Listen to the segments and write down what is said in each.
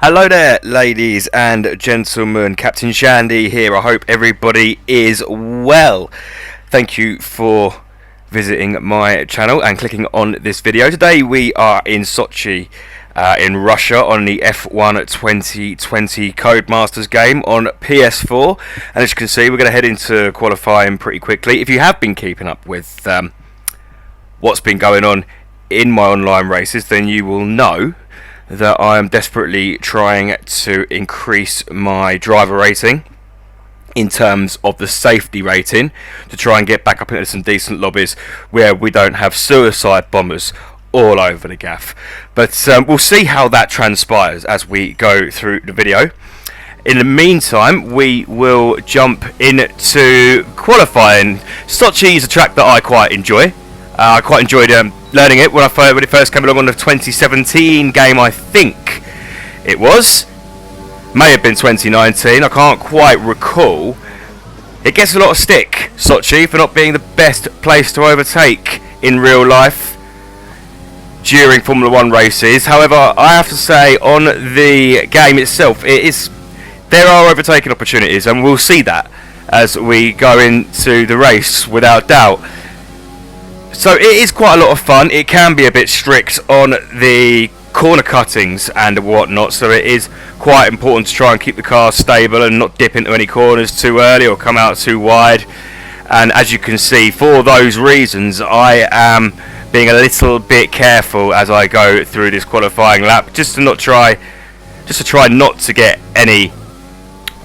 Hello there, ladies and gentlemen. Captain Shandy here. I hope everybody is well. Thank you for visiting my channel and clicking on this video. Today we are in Sochi, in Russia, on the F1 2020 Codemasters game on PS4. And as you can see, we're going to head into qualifying pretty quickly. If you have been keeping up with what's been going on in my online races, then you will know that I am desperately trying to increase my driver rating in terms of the safety rating to try and get back up into some decent lobbies where we don't have suicide bombers all over the gaff. But we'll see how that transpires as we go through the video. In the meantime, we will jump into qualifying. Sochi is a track that I quite enjoy. I quite enjoyed learning it when it first came along on the 2017 game, I think it was. May have been 2019, I can't quite recall. It gets a lot of stick, Sochi, for not being the best place to overtake in real life during Formula 1 races. However, I have to say, on the game itself, there are overtaking opportunities, and we'll see that as we go into the race, without doubt. So it is quite a lot of fun. It can be a bit strict on the corner cuttings and whatnot, so it is quite important to try and keep the car stable and not dip into any corners too early or come out too wide. And as you can see, for those reasons, I am being a little bit careful as I go through this qualifying lap, just to try not to get any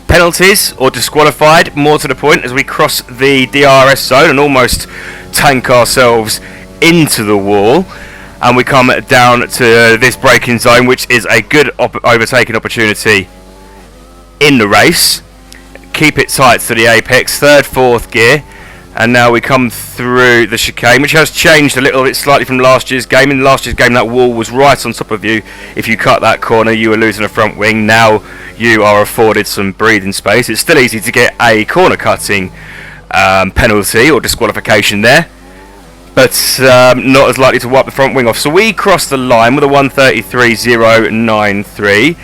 penalties or disqualified. More to the point, as we cross the DRS zone and almost tank ourselves into the wall, and we come down to this braking zone, which is a good overtaking opportunity in the race. Keep it tight to the apex, third, fourth gear, and now we come through the chicane, which has changed a little bit slightly from last year's game. In last year's game, that wall was right on top of you. If you cut that corner, you were losing a front wing. Now you are afforded some breathing space. It's still easy to get a corner cutting penalty or disqualification there, but not as likely to wipe the front wing off. So we cross the line with a 1:33.093.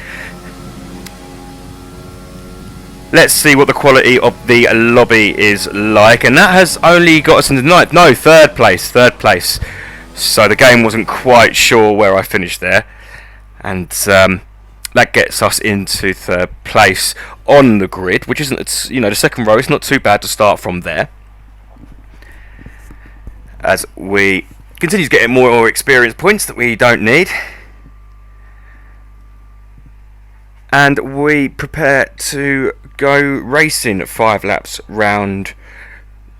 Let's see what the quality of the lobby is like, and that has only got us into third place. So the game wasn't quite sure where I finished there, and that gets us into third place on the grid, which isn't, the second row. It's not too bad to start from there, as we continue to get more and more experience points that we don't need, and we prepare to go racing 5 laps round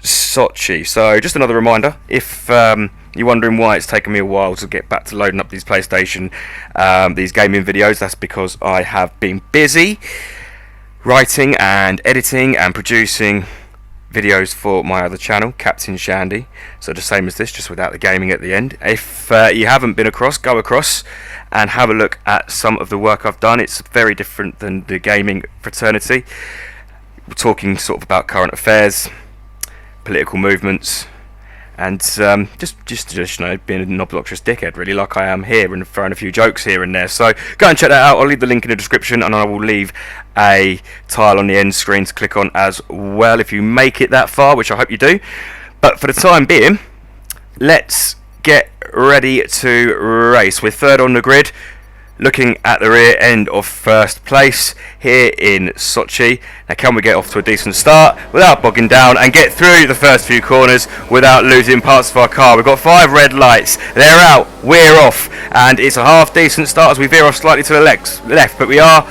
Sochi. So just another reminder, if you're wondering why it's taken me a while to get back to loading up these PlayStation, these gaming videos, that's because I have been busy writing and editing and producing videos for my other channel, Captain Shandy. So the same as this, just without the gaming at the end. If you haven't been across, go across and have a look at some of the work I've done. It's very different than the gaming fraternity. We're talking sort of about current affairs, political movements, and just being an obnoxious dickhead, really, like I am here, and throwing a few jokes here and there. So go and check that out. I'll leave the link in the description, and I will leave a tile on the end screen to click on as well if you make it that far, which I hope you do. But for the time being, let's get ready to race. We're third on the grid, looking at the rear end of first place here in Sochi. Now, can we get off to a decent start without bogging down and get through the first few corners without losing parts of our car? We've got 5 red lights. They're out, we're off, and it's a half decent start as we veer off slightly to the left, but we are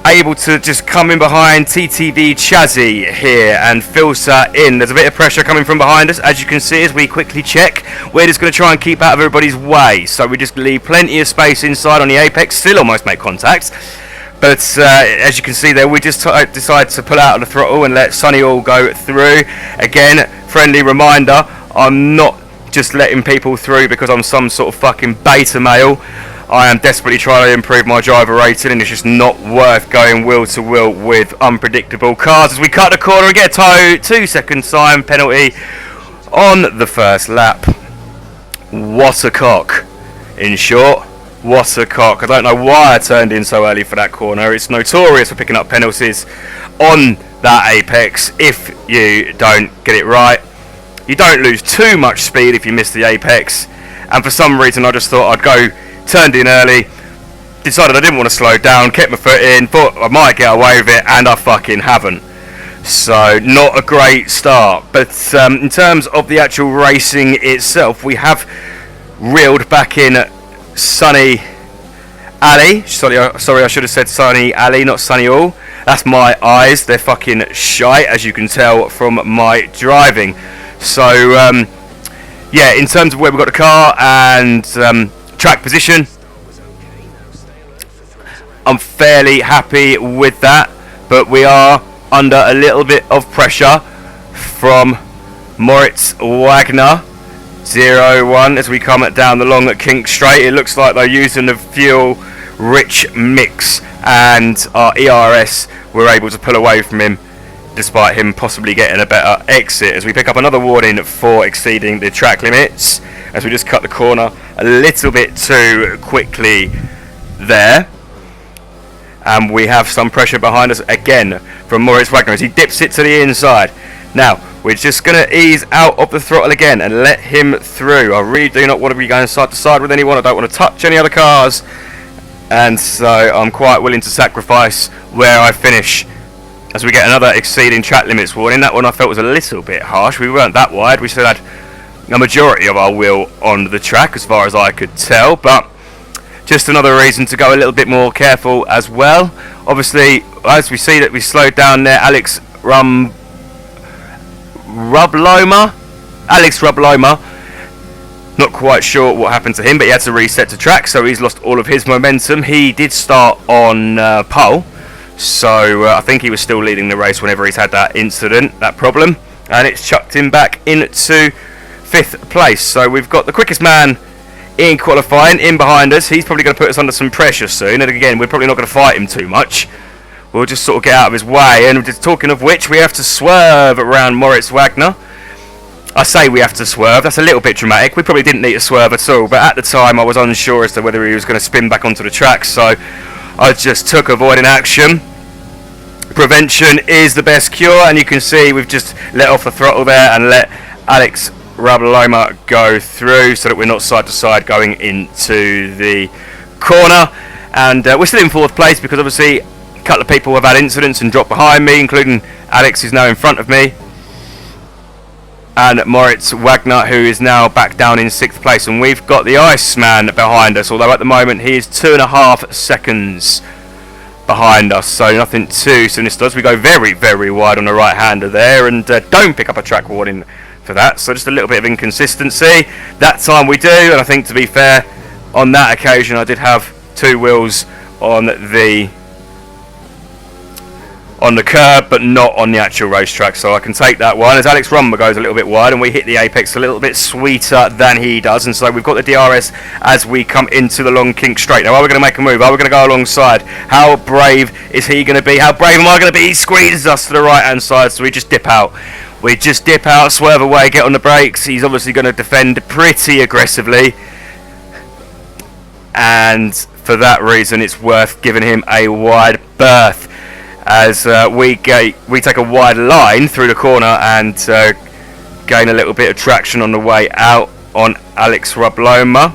able to just come in behind TTV Chazzy here and filter in. There's a bit of pressure coming from behind us, as you can see, as we quickly check. We're just going to try and keep out of everybody's way, so we just leave plenty of space inside on the apex, still almost make contact. But as you can see there, we just decide to pull out of the throttle and let Sunny all go through. Again, friendly reminder, I'm not just letting people through because I'm some sort of fucking beta male. I am desperately trying to improve my driver rating, and it's just not worth going wheel to wheel with unpredictable cars as we cut the corner and get a 2 second time penalty on the first lap. What a cock, in short. What a cock. I don't know why I turned in so early for that corner. It's notorious for picking up penalties on that apex if you don't get it right. You don't lose too much speed if you miss the apex. And for some reason I just thought I'd go, turned in early, decided I didn't want to slow down, kept my foot in, thought I might get away with it, and I fucking haven't. So, not a great start. But in terms of the actual racing itself, we have reeled back in Sunny Alley. Sorry, I should have said Sunny Alley, not Sunny All. That's my eyes. They're fucking shite, as you can tell from my driving. So, yeah, in terms of where we got the car and track position, I'm fairly happy with that. But we are under a little bit of pressure from Moritz Wagner 01 as we come down the long kink straight. It looks like they're using the fuel rich mix, and our ERS were able to pull away from him despite him possibly getting a better exit, as we pick up another warning for exceeding the track limits as we just cut the corner a little bit too quickly there. And we have some pressure behind us again from Moritz Wagner as he dips it to the inside. Now, we're just going to ease out of the throttle again and let him through. I really do not want to be going side to side with anyone. I don't want to touch any other cars. And so I'm quite willing to sacrifice where I finish as we get another exceeding track limits warning. That one I felt was a little bit harsh. We weren't that wide. We still had a majority of our wheel on the track as far as I could tell. But just another reason to go a little bit more careful as well. Obviously, as we see that we slowed down there, Alex Rubloma, not quite sure what happened to him, but he had to reset to track, so he's lost all of his momentum. He did start on pole, so I think he was still leading the race whenever he's had that incident, that problem, and it's chucked him back into 5th place. So we've got the quickest man in qualifying in behind us. He's probably going to put us under some pressure soon, and again, we're probably not going to fight him too much. We'll just sort of get out of his way. And just talking of which, we have to swerve around Moritz Wagner. I say we have to swerve, that's a little bit dramatic. We probably didn't need to swerve at all, but at the time I was unsure as to whether he was going to spin back onto the track, so I just took avoiding action. Prevention is the best cure, and you can see we've just let off the throttle there and let Alex Rubloma go through so that we're not side to side going into the corner. And we're still in 4th place because obviously a couple of people have had incidents and dropped behind me, including Alex, who's now in front of me, and Moritz Wagner, who is now back down in 6th place. And we've got the Iceman behind us, although at the moment he is 2.5 seconds behind us, so nothing too sinister. We go very, very wide on the right hander there, and don't pick up a track warning for that, so just a little bit of inconsistency. That time we do, and I think, to be fair, on that occasion I did have 2 wheels on the curb, but not on the actual racetrack, so I can take that one. As Alex Rumba goes a little bit wide, and we hit the apex a little bit sweeter than he does, and so we've got the DRS as we come into the long kink straight. Now, are we going to make a move? Are we going to go alongside? How brave is he going to be? How brave am I going to be? He squeezes us to the right-hand side, so we just dip out. We just dip out, swerve away, get on the brakes. He's obviously going to defend pretty aggressively, and for that reason, it's worth giving him a wide berth. As we take a wide line through the corner and gain a little bit of traction on the way out on Alex Rubloma.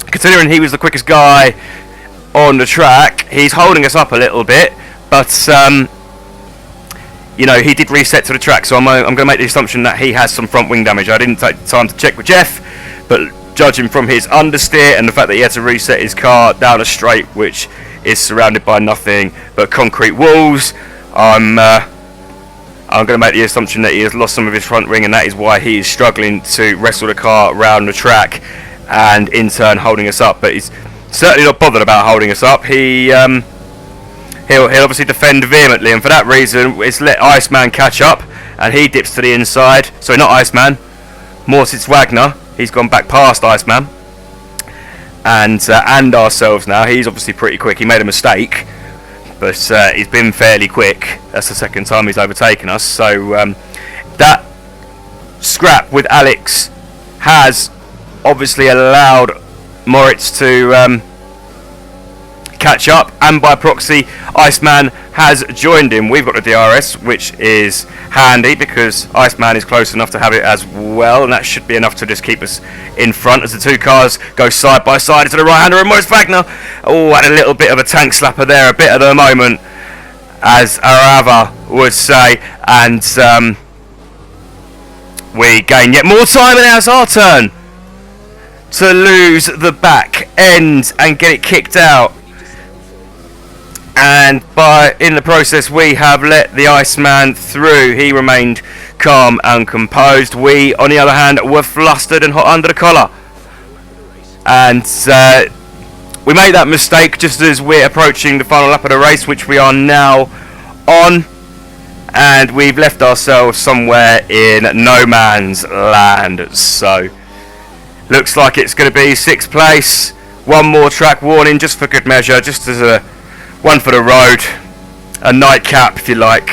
Considering he was the quickest guy on the track, he's holding us up a little bit, but you know, he did reset to the track, so I'm going to make the assumption that he has some front wing damage. I didn't take the time to check with Jeff, but judging from his understeer and the fact that he had to reset his car down a straight which is surrounded by nothing but concrete walls, I'm going to make the assumption that he has lost some of his front wing, and that is why he is struggling to wrestle the car around the track and in turn holding us up. But he's certainly not bothered about holding us up. He'll obviously defend vehemently, and for that reason it's let Iceman catch up, and he dips to the inside. Sorry, not Iceman, Moritz Wagner. He's gone back past Iceman and ourselves now. He's obviously pretty quick. He made a mistake, but he's been fairly quick. That's the second time he's overtaken us. So that scrap with Alex has obviously allowed Moritz to catch up, and by proxy, Iceman has joined him. We've got the DRS, which is handy because Iceman is close enough to have it as well, and that should be enough to just keep us in front as the two cars go side by side into the right-hander and Maurice Wagner. Oh, and a little bit of a tank slapper there, a bit of the moment, as Arava would say, and we gain yet more time, and now it's our turn to lose the back end and get it kicked out. And in the process, we have let the Iceman through. He remained calm and composed. We, on the other hand, were flustered and hot under the collar. And we made that mistake just as we're approaching the final lap of the race, which we are now on. And we've left ourselves somewhere in no man's land. So, looks like it's going to be 6th place. One more track warning just for good measure, just as a one for the road, a nightcap if you like,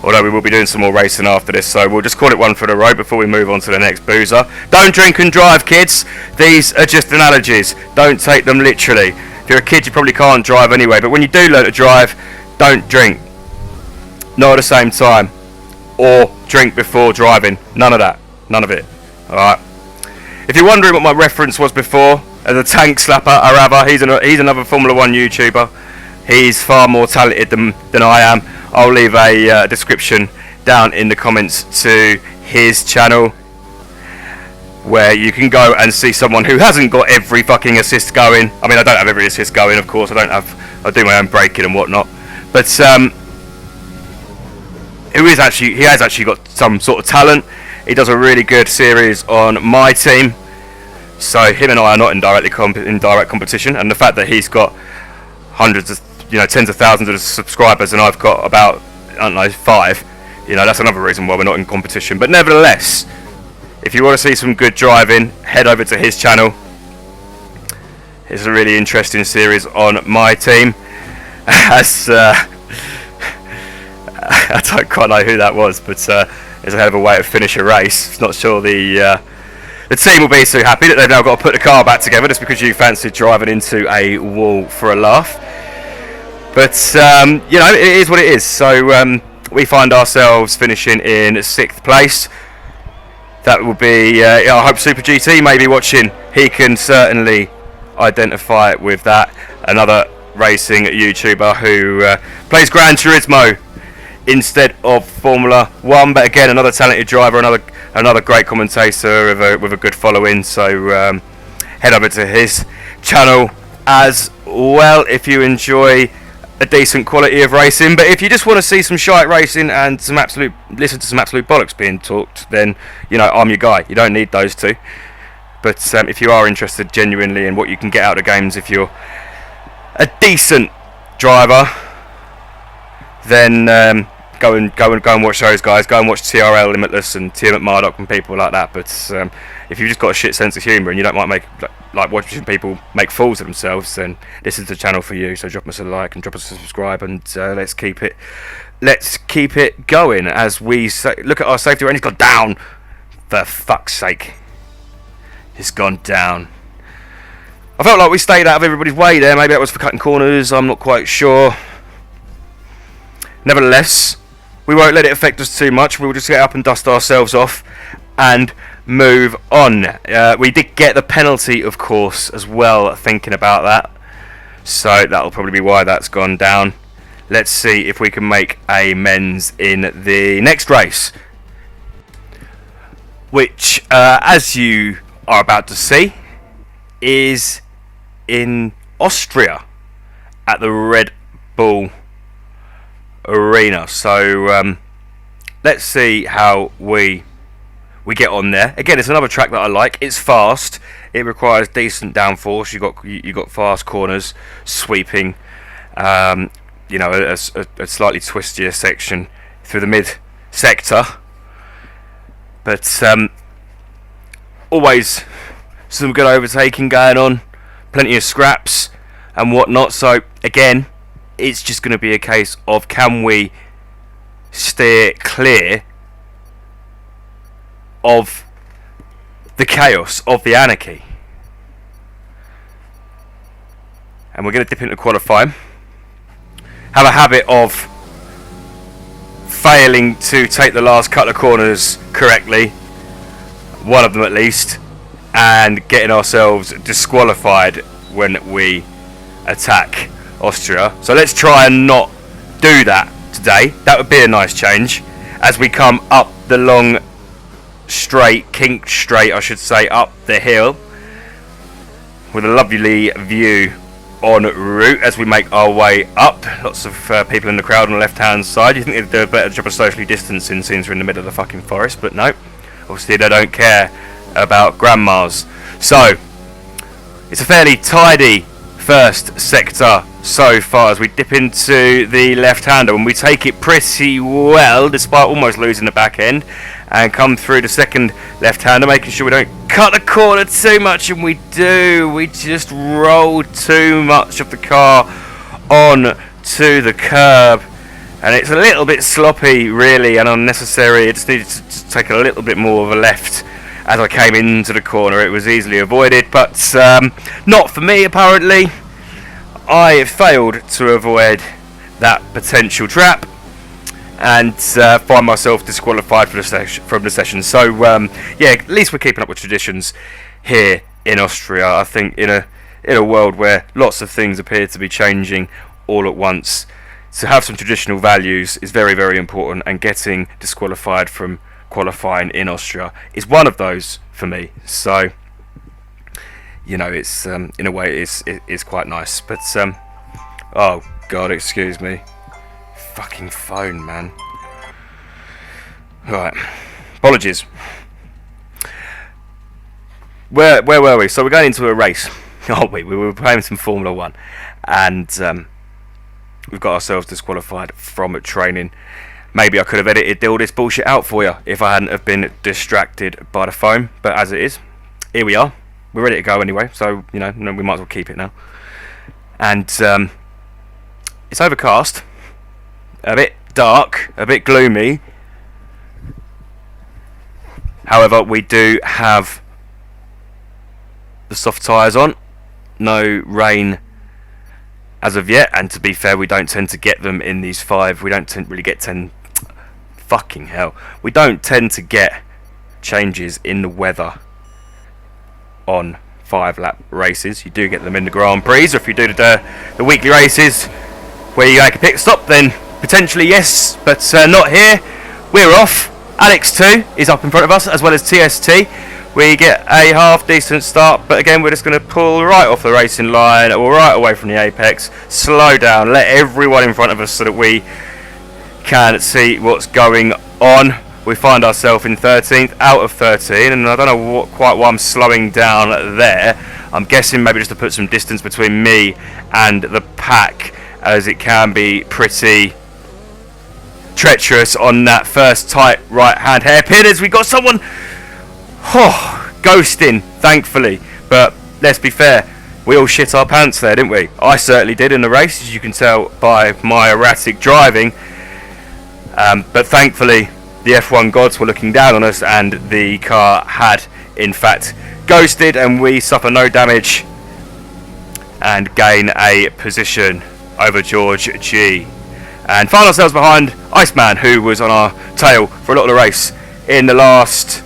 although we will be doing some more racing after this, so we'll just call it one for the road before we move on to the next boozer. Don't drink and drive, kids. These are just analogies. Don't take them literally. If you're a kid, you probably can't drive anyway, but when you do learn to drive, don't drink. Not at the same time. Or drink before driving. None of that. None of it. Alright. If you're wondering what my reference was before, as a tank slapper, Arava, he's another Formula 1 YouTuber. He's far more talented than I am. I'll leave a description down in the comments to his channel, where you can go and see someone who hasn't got every fucking assist going. I mean, I don't have every assist going, of course. I do my own braking and whatnot. But he has actually got some sort of talent. He does a really good series on my team. So him and I are not in direct competition, and the fact that he's got hundreds of, tens of thousands of subscribers and I've got about, 5, that's another reason why we're not in competition. But nevertheless, if you want to see some good driving, head over to his channel. It's a really interesting series on my team. As I don't quite know who that was, but it's a hell of a way to finish a race. Not sure the team will be so happy that they've now got to put the car back together just because you fancied driving into a wall for a laugh. But, it is what it is. So we find ourselves finishing in 6th place. That will be, I hope Super GT may be watching. He can certainly identify with that. Another racing YouTuber who plays Gran Turismo instead of Formula 1. But again, another talented driver, another great commentator with a good following. So head over to his channel as well if you enjoy a decent quality of racing. But if you just want to see some shite racing and listen to some absolute bollocks being talked, then I'm your guy. You don't need those two. But if you are interested genuinely in what you can get out of games, if you're a decent driver, then go and watch those guys. Go and watch TRL Limitless and Tia McMurdoch and people like that. But if you've just got a shit sense of humour and you don't like watching people make fools of themselves, then this is the channel for you. So drop us a like and drop us a subscribe, and let's keep it going as we look at our safety rating. It's gone down. For fuck's sake, it's gone down. I felt like we stayed out of everybody's way there. Maybe that was for cutting corners. I'm not quite sure. Nevertheless, we won't let it affect us too much. We'll just get up and dust ourselves off and move on. We did get the penalty, of course, as well, thinking about that. So that'll probably be why that's gone down. Let's see if we can make amends in the next race, which, as you are about to see, is in Austria at the Red Bull Arena. So let's see how we get on there. Again, it's another track that I like. It's fast. It requires decent downforce. You got fast corners, sweeping. A slightly twistier section through the mid sector. But always some good overtaking going on. Plenty of scraps and whatnot. So again, it's just going to be a case of can we steer clear of the chaos, of the anarchy. and we're going to dip into qualifying. Have a habit of failing to take the last couple of corners correctly, one of them at least, and getting ourselves disqualified when we attack Austria. So let's try and not do that today. That would be a nice change as we come up the long straight, kink straight I should say, up the hill with a lovely view en route as we make our way up. Lots of people in the crowd on the left hand side. You think they'd do a better job of socially distancing since we're in the middle of the fucking forest, but no, obviously they don't care about grandmas. So it's a fairly tidy first sector so far as we dip into the left-hander, and we take it pretty well despite almost losing the back end, and come through the second left-hander, making sure we don't cut the corner too much, and we do. We just roll too much of the car on to the curb, and it's a little bit sloppy really and unnecessary. It just needed to take a little bit more of a left as I came into the corner. It was easily avoided, but not for me apparently. I failed to avoid that potential trap and find myself disqualified from the session. So yeah, at least we're keeping up with traditions here in Austria. I think in a world where lots of things appear to be changing all at once, to have some traditional values is very, very important, and getting disqualified from qualifying in Austria is one of those for me. So you know, it's in a way it's quite nice. But oh god, excuse me, fucking phone, man. Right, apologies. Where were we? So we're going into a race. Oh, we were playing some Formula 1, and we've got ourselves disqualified from training. Maybe I could have edited all this bullshit out for you if I hadn't have been distracted by the phone, but as it is, here we are. We're ready to go anyway, so you know we might as well keep it now. And it's overcast, a bit dark, a bit gloomy. However, we do have the soft tyres on. No rain as of yet, and to be fair, we don't tend to get them in these 5. We don't really get 10. Fucking hell, we don't tend to get changes in the weather on 5-lap races. You do get them in the Grand Prix, or if you do the weekly races where you make a pit stop, then potentially yes, but not here. We're off. Alex 2 is up in front of us, as well as TST. We get a half decent start, but again we're just going to pull right off the racing line, or right away from the apex, slow down, let everyone in front of us so that we can see what's going on. We find ourselves in 13th out of 13, and I don't know quite why I'm slowing down there. I'm guessing maybe just to put some distance between me and the pack, as it can be pretty treacherous on that first tight right hand hairpin, as we got someone ghosting, thankfully. But let's be fair, we all shit our pants there, didn't we? I certainly did in the race, as you can tell by my erratic driving. But thankfully the F1 gods were looking down on us, and the car had in fact ghosted, and we suffer no damage and gain a position over George G, and find ourselves behind Iceman, who was on our tail for a lot of the race in the last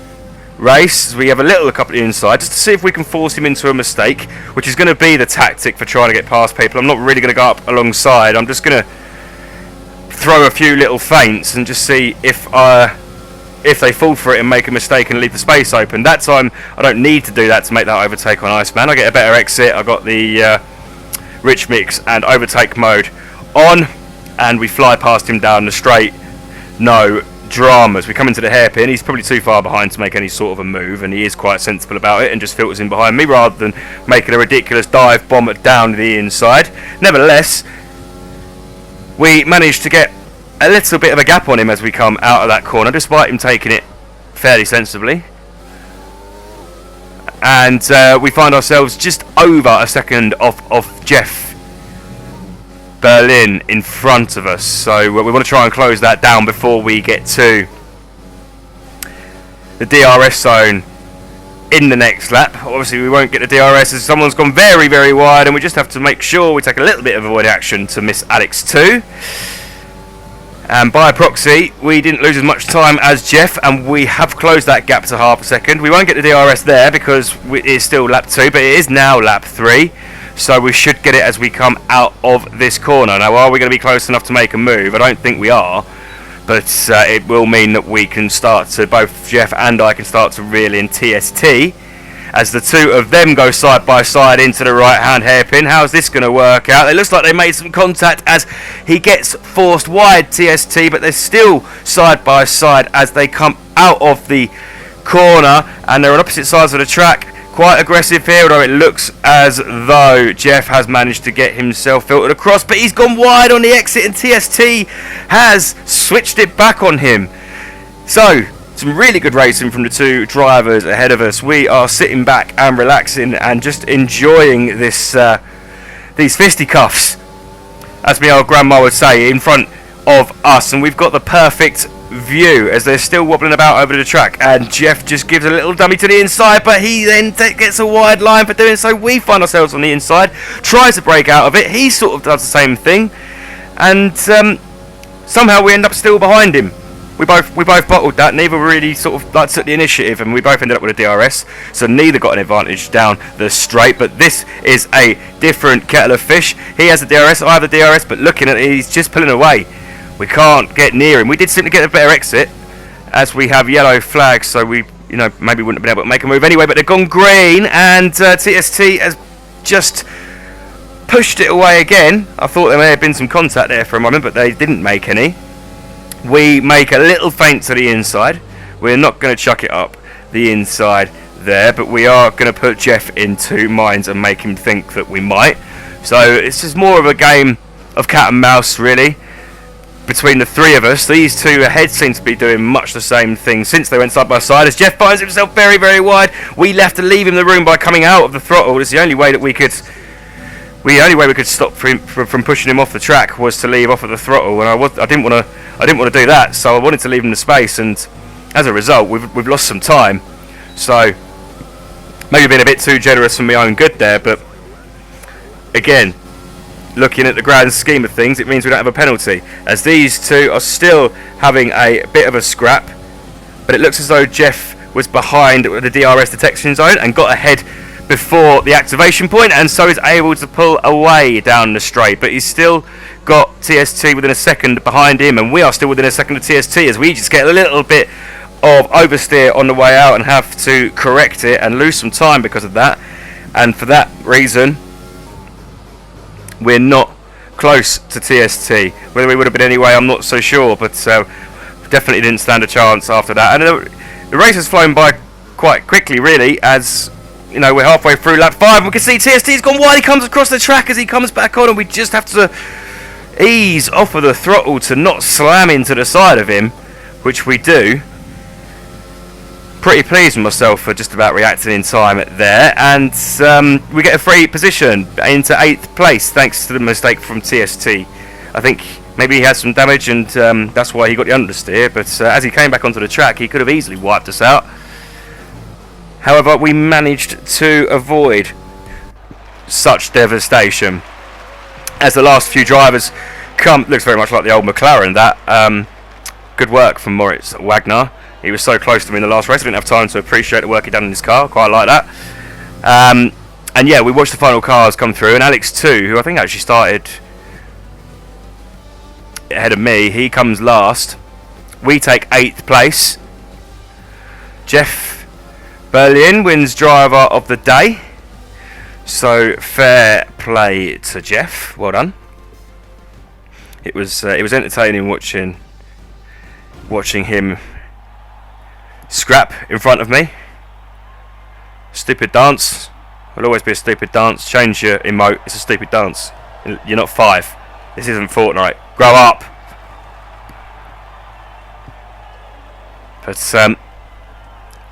race. We have a couple inside just to see if we can force him into a mistake, which is going to be the tactic for trying to get past people. I'm not really going to go up alongside. I'm just going to throw a few little feints and just see if they fall for it and make a mistake and leave the space open. That time I don't need to do that to make that overtake on Iceman. I get a better exit. I got the rich mix and overtake mode on, and we fly past him down the straight. No dramas. We come into the hairpin. He's probably too far behind to make any sort of a move, and he is quite sensible about it and just filters in behind me rather than making a ridiculous dive bomb down the inside. Nevertheless, we managed to get a little bit of a gap on him as we come out of that corner, despite him taking it fairly sensibly. And we find ourselves just over a second off Jeff Berlin in front of us. So we want to try and close that down before we get to the DRS zone in the next lap. Obviously we won't get the DRS as someone's gone very, very wide, and we just have to make sure we take a little bit of avoid action to miss Alex too. And by proxy, we didn't lose as much time as Jeff, and we have closed that gap to half a second. We won't get the DRS there because it is still lap 2, but it is now lap 3. So we should get it as we come out of this corner. Now, are we going to be close enough to make a move? I don't think we are. But it will mean that we can start to, both Jeff and I can start to reel in TST as the two of them go side by side into the right hand hairpin. How's this going to work out? It looks like they made some contact as he gets forced wide, TST, but they're still side by side as they come out of the corner, and they're on opposite sides of the track. Quite aggressive here, although it looks as though Jeff has managed to get himself filtered across, but he's gone wide on the exit and TST has switched it back on him. So, some really good racing from the two drivers ahead of us. We are sitting back and relaxing and just enjoying this these fisticuffs, as my old grandma would say, in front of us, and we've got the perfect view as they're still wobbling about over the track, and Jeff just gives a little dummy to the inside, but he then gets a wide line for doing so. We find ourselves on the inside, tries to break out of it, he sort of does the same thing, and somehow we end up still behind him. We both bottled that. Neither really sort of took the initiative, and we both ended up with a DRS, so neither got an advantage down the straight. But this is a different kettle of fish. He has a DRS, I have a DRS, but looking at it, he's just pulling away. We can't get near him. We did seem to get a better exit as we have yellow flags, so we, maybe wouldn't have been able to make a move anyway, but they've gone green, and TST has just pushed it away again. I thought there may have been some contact there for a moment, but they didn't make any. We make a little feint to the inside. We're not going to chuck it up the inside there, but we are going to put Jeff in two minds and make him think that we might. So it's just more of a game of cat and mouse, really, between the three of us. These two ahead seem to be doing much the same thing since they went side by side, as Jeff finds himself very, very wide. We left to leave him the room by coming out of the throttle. It's the only way that we could stop from pushing him off the track was to leave off of the throttle, and I didn't want to do that, so I wanted to leave him the space, and as a result we've lost some time. So maybe been a bit too generous for my own good there, but again, looking at the grand scheme of things, it means we don't have a penalty, as these two are still having a bit of a scrap. But it looks as though Jeff was behind the DRS detection zone and got ahead before the activation point, and so is able to pull away down the straight, but he's still got TST within a second behind him, and we are still within a second of TST, as we just get a little bit of oversteer on the way out and have to correct it and lose some time because of that. And for that reason, we're not close to TST. Whether we would have been anyway, I'm not so sure, but definitely didn't stand a chance after that. And the race has flown by quite quickly, really, as we're halfway through lap 5, and we can see TST's gone wide. He comes across the track as he comes back on, and we just have to ease off of the throttle to not slam into the side of him, which we do. Pretty pleased with myself for just about reacting in time there, and we get a free position into 8th place thanks to the mistake from TST. I think maybe he had some damage, and that's why he got the understeer, but as he came back onto the track, he could have easily wiped us out. However, we managed to avoid such devastation, as the last few drivers come. Looks very much like the old McLaren, that. Good work from Moritz Wagner. He was so close to me in the last race, I didn't have time to appreciate the work he'd done in his car. Quite like that. And yeah, we watched the final cars come through, and Alex too, who I think actually started ahead of me, he comes last. We take 8th place. Jeff Berlin wins driver of the day, so fair play to Jeff. Well done. It was entertaining watching him scrap in front of me. Stupid dance. Will always be a stupid dance. Change your emote. It's a stupid dance. You're not 5. This isn't Fortnite. Grow up. But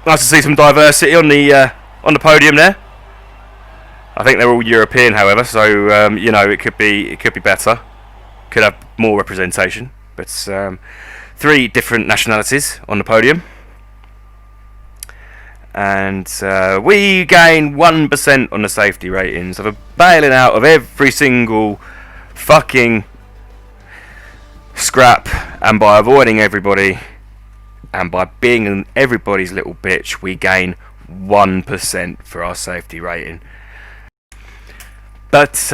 nice to see some diversity on the podium there. I think they're all European, however, so it could be better. Could have more representation, but 3 different nationalities on the podium. and we gain 1% on the safety ratings of a bailing out of every single fucking scrap, and by avoiding everybody and by being everybody's little bitch, we gain 1% for our safety rating. But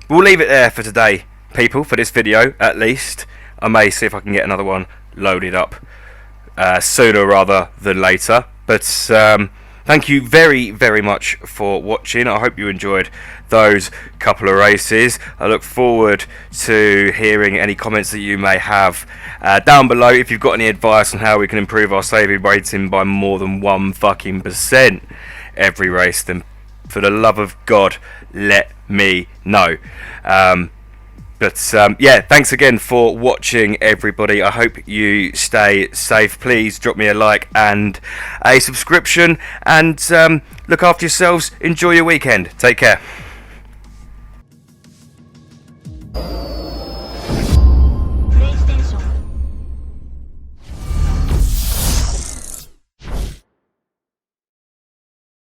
we'll leave it there for today, people, for this video at least. I may see if I can get another one loaded up sooner rather than later. But thank you very, very much for watching. I hope you enjoyed those couple of races. I look forward to hearing any comments that you may have down below. If you've got any advice on how we can improve our saving rating by more than 1% every race, then for the love of God, let me know. But yeah, thanks again for watching, everybody. I hope you stay safe. Please drop me a like and a subscription, and look after yourselves. Enjoy your weekend. Take care.